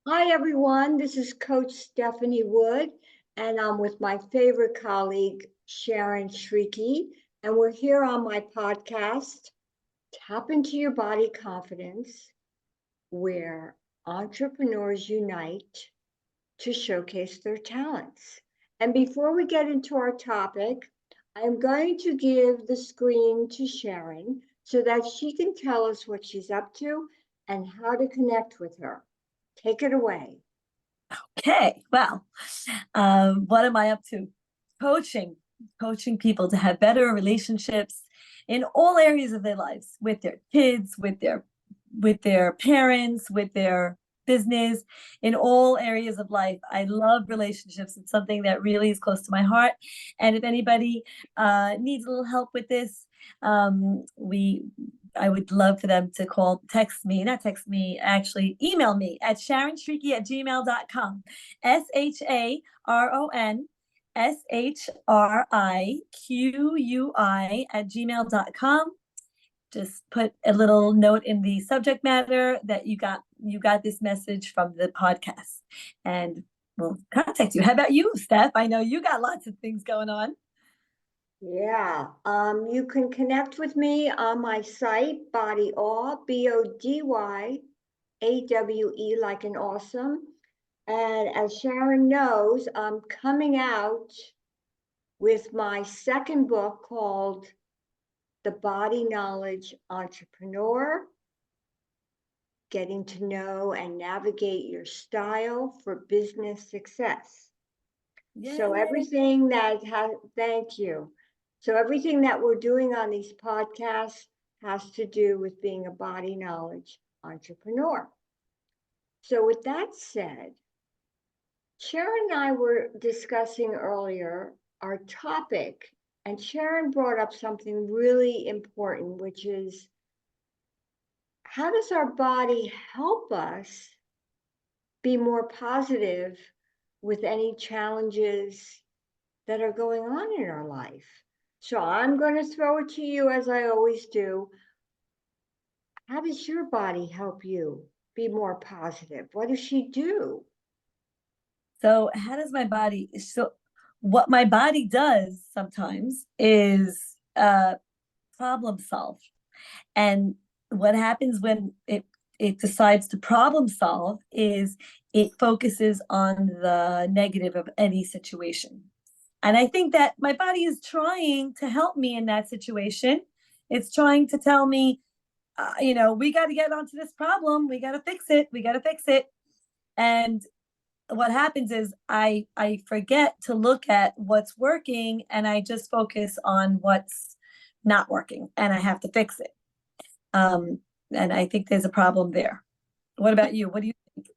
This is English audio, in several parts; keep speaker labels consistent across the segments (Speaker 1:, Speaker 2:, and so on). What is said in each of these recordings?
Speaker 1: Hi, everyone. This is Coach Stephanie Wood, and I'm with my favorite colleague, Sharon Shriqui, and we're here on my podcast, Tap into Your Body Confidence, where entrepreneurs unite to showcase their talents. And before we get into our topic, I'm going to give the screen to Sharon so that she can tell us what she's up to and how to connect with her. Take it away.
Speaker 2: Okay, well, what am I up to? Coaching people to have better relationships in all areas of their lives, with their kids, with their parents, with their business, in all areas of life. I love relationships. It's something that really is close to my heart. And if anybody needs a little help with this, we I would love for them to not text me, actually email me at sharonshriqui@gmail.com. SharonShriqui@gmail.com. Just put a little note in the subject matter that you got this message from the podcast, and we'll contact you. How about you, Steph? I know you got lots of things going on.
Speaker 1: Yeah, you can connect with me on my site, Body Awe, BODYAWE, like an awesome. And as Sharon knows, I'm coming out with my second book called The Body Knowledge Entrepreneur, Getting to Know and Navigate Your Style for Business Success. So
Speaker 2: Yay.
Speaker 1: thank you. So everything that we're doing on these podcasts has to do with being a body knowledge entrepreneur. So with that said, Sharon and I were discussing earlier our topic, and Sharon brought up something really important, which is how does our body help us be more positive with any challenges that are going on in our life? So I'm going to throw it to you as I always do. How does your body help you be more positive? What does she do?
Speaker 2: So how does my body so what my body does sometimes is problem solve. And what happens when it decides to problem solve is it focuses on the negative of any situation. And I think that my body is trying to help me in that situation. It's trying to tell me, we got to get onto this problem. We got to fix it. We got to fix it. And what happens is I forget to look at what's working, and I just focus on what's not working, and I have to fix it. Um, and I think there's a problem there. What about you? What do you think?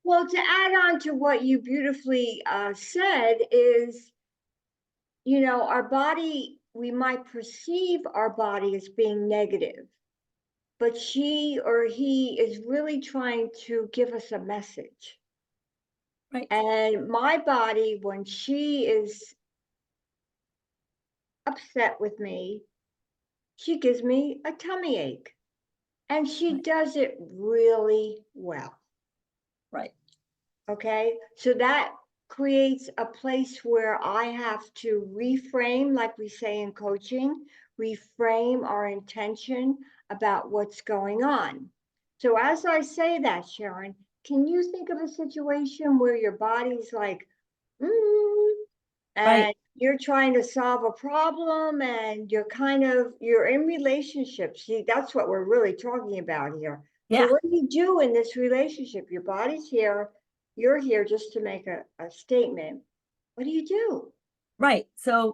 Speaker 1: Well, to add on to what you beautifully said is, our body, we might perceive our body as being negative, but she or he is really trying to give us a message.
Speaker 2: Right.
Speaker 1: And my body, when she is upset with me, she gives me a tummy ache. And she
Speaker 2: Right.
Speaker 1: does it really well.
Speaker 2: Right.
Speaker 1: Okay. So that creates a place where I have to reframe, like we say in coaching, reframe our intention about what's going on. So as I say that, Sharon, can you think of a situation where your body's like, mm,
Speaker 2: Right.
Speaker 1: and you're trying to solve a problem and you're in relationships. See, that's what we're really talking about here. So
Speaker 2: Yeah.
Speaker 1: what do you do in this relationship? Your body's here, you're here just to make a statement. What do you do?
Speaker 2: Right. So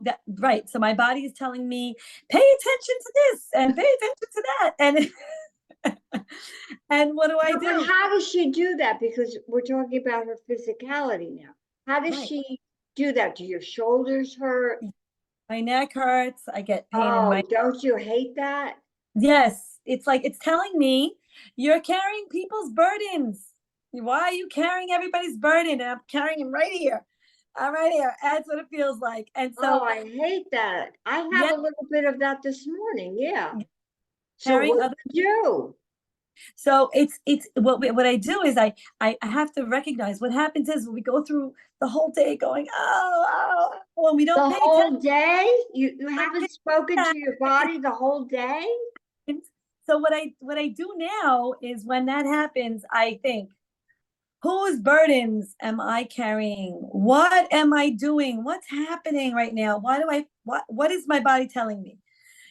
Speaker 2: my body is telling me, pay attention to this and pay attention to that. And and what do I
Speaker 1: No, but
Speaker 2: do?
Speaker 1: how does she do that? Because we're talking about her physicality now. How does
Speaker 2: Right.
Speaker 1: she do that? Do your shoulders hurt?
Speaker 2: My neck hurts. I get pain in my
Speaker 1: Oh, don't you hate that?
Speaker 2: Yes, it's like it's telling me you're carrying people's burdens. Why are you carrying everybody's burden? And I'm carrying him right here. I'm right here. That's what it feels like. And
Speaker 1: Oh,
Speaker 2: so,
Speaker 1: I hate that. I have
Speaker 2: yeah,
Speaker 1: a little bit of that this morning. Yeah. So
Speaker 2: carrying
Speaker 1: what
Speaker 2: other
Speaker 1: do you do?
Speaker 2: So it's what I do is I have to recognize what happens is when we go through the whole day going, when we don't
Speaker 1: The
Speaker 2: pay attention.
Speaker 1: whole day? You haven't spoken to your body the whole day?
Speaker 2: So what I do now is when that happens, I think, whose burdens am I carrying? What am I doing? What's happening right now? What is my body telling me?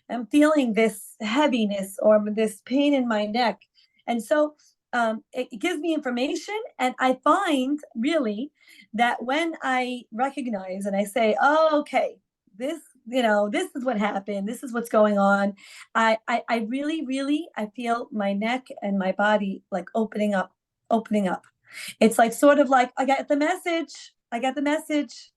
Speaker 2: I'm feeling this heaviness or this pain in my neck. And so it gives me information. And I find really that when I recognize and I say, oh, okay, this, this is what happened. This is what's going on. I really, really, I feel my neck and my body like opening up, opening up. It's like sort of like, I got the message. I got the message.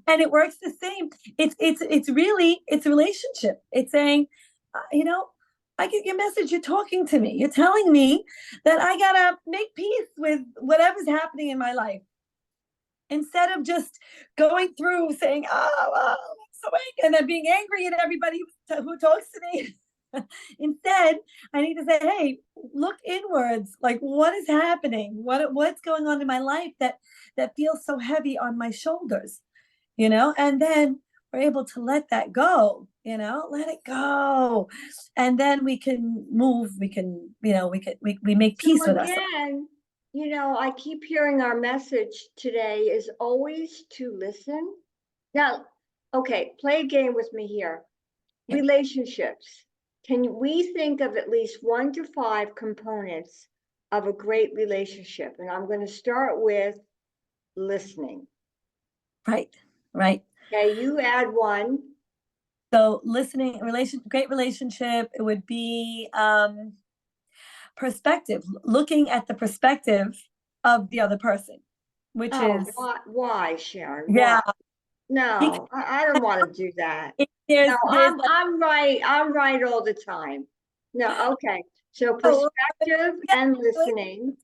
Speaker 2: And it works the same. It's really it's a relationship. It's saying, I get your message. You're talking to me. You're telling me that I gotta make peace with whatever's happening in my life instead of just going through saying, I'm so angry, and then being angry at everybody who talks to me. Instead, I need to say, hey, look inwards. Like, what is happening? What's going on in my life that feels so heavy on my shoulders? And then we're able to let that go, let it go. And then we can move, we make peace
Speaker 1: So
Speaker 2: with ourselves.
Speaker 1: again, I keep hearing our message today is always to listen. Now, okay, play a game with me here.
Speaker 2: Yeah.
Speaker 1: Relationships. Can we think of at least 1 to 5 components of a great relationship? And I'm going to start with listening.
Speaker 2: Right, right.
Speaker 1: Okay, you add 1.
Speaker 2: So listening, great relationship, it would be perspective, looking at the perspective of the other person, which
Speaker 1: Oh,
Speaker 2: is,
Speaker 1: why, Sharon? Why?
Speaker 2: yeah,
Speaker 1: No, I don't want to do that. No,
Speaker 2: there's like,
Speaker 1: I'm right. I'm right all the time. No, okay. So
Speaker 2: oh,
Speaker 1: perspective
Speaker 2: yeah,
Speaker 1: and listening.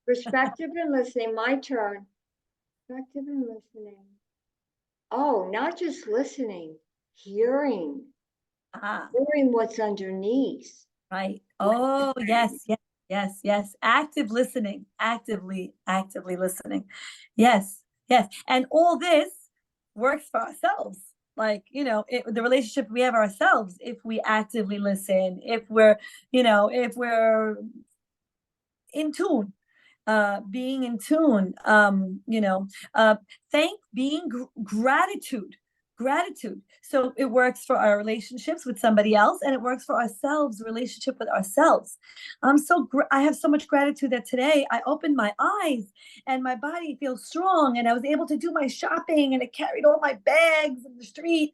Speaker 1: Perspective and listening. My turn. Perspective and listening. Oh, not just listening, hearing.
Speaker 2: ah,
Speaker 1: Hearing what's underneath.
Speaker 2: right. Oh, yes, yes, yes, yes. Actively listening. Yes, yes. And all this works for ourselves. Like, the relationship we have ourselves, if we actively listen, if we're in tune, being in tune, gratitude. So it works for our relationships with somebody else, and it works for ourselves, relationship with ourselves. I have so much gratitude that today I opened my eyes and my body feels strong, and I was able to do my shopping, and I carried all my bags in the street,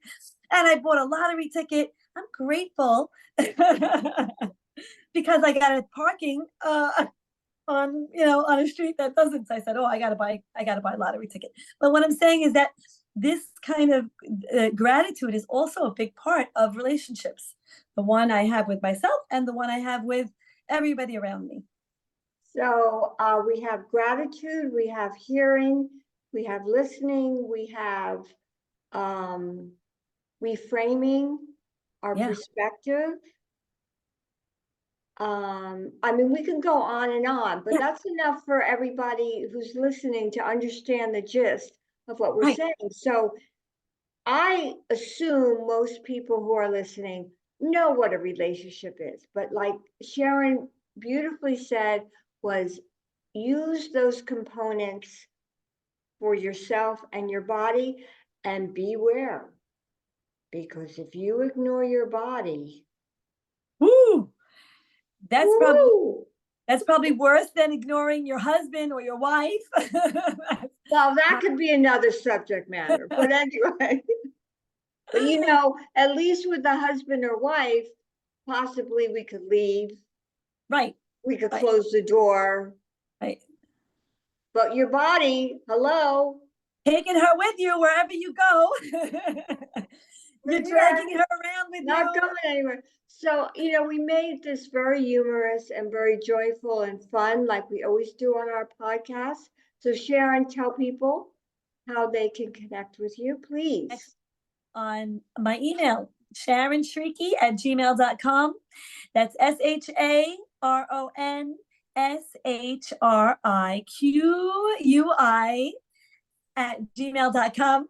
Speaker 2: and I bought a lottery ticket. I'm grateful because I got a parking on a street that doesn't. So I said, oh, I gotta buy a lottery ticket. But what I'm saying is that this kind of gratitude is also a big part of relationships, the one I have with myself and the one I have with everybody around me.
Speaker 1: So we have gratitude, we have hearing, we have listening, we have reframing our perspective. I mean, we can go on and on, but that's enough for everybody who's listening to understand the gist of what we're saying. So I assume most people who are listening know what a relationship is, but like Sharon beautifully said, was use those components for yourself and your body, and beware, because if you ignore your body,
Speaker 2: Woo! That's
Speaker 1: woo,
Speaker 2: probably worse than ignoring your husband or your wife.
Speaker 1: well, that could be another subject matter, but anyway. But at least with the husband or wife, possibly we could leave.
Speaker 2: Right.
Speaker 1: We could
Speaker 2: Right.
Speaker 1: close the door.
Speaker 2: Right.
Speaker 1: But your body, hello.
Speaker 2: Taking her with you wherever you go. You're dragging her around with
Speaker 1: Not
Speaker 2: you.
Speaker 1: going anywhere. So, we made this very humorous and very joyful and fun, like we always do on our podcast. So Sharon, tell people how they can connect with you, please.
Speaker 2: On my email, SharonShriqui@gmail.com. That's SharonShriqui RonShriqui@gmail.com.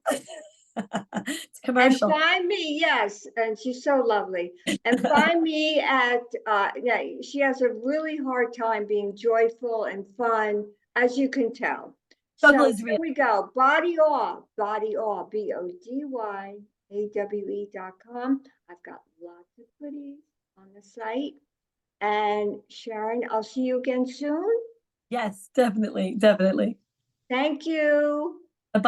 Speaker 2: It's
Speaker 1: And
Speaker 2: commercial.
Speaker 1: find me, yes, and she's so lovely. And find me at, yeah, she has a really hard time being joyful and fun, as you can tell.
Speaker 2: Struggle
Speaker 1: So
Speaker 2: is
Speaker 1: here
Speaker 2: real.
Speaker 1: we go. Body Awe, BODYAWE.com. I've got lots of goodies on the site. And Sharon, I'll see you again soon.
Speaker 2: Yes, definitely, definitely.
Speaker 1: Thank you.
Speaker 2: Bye.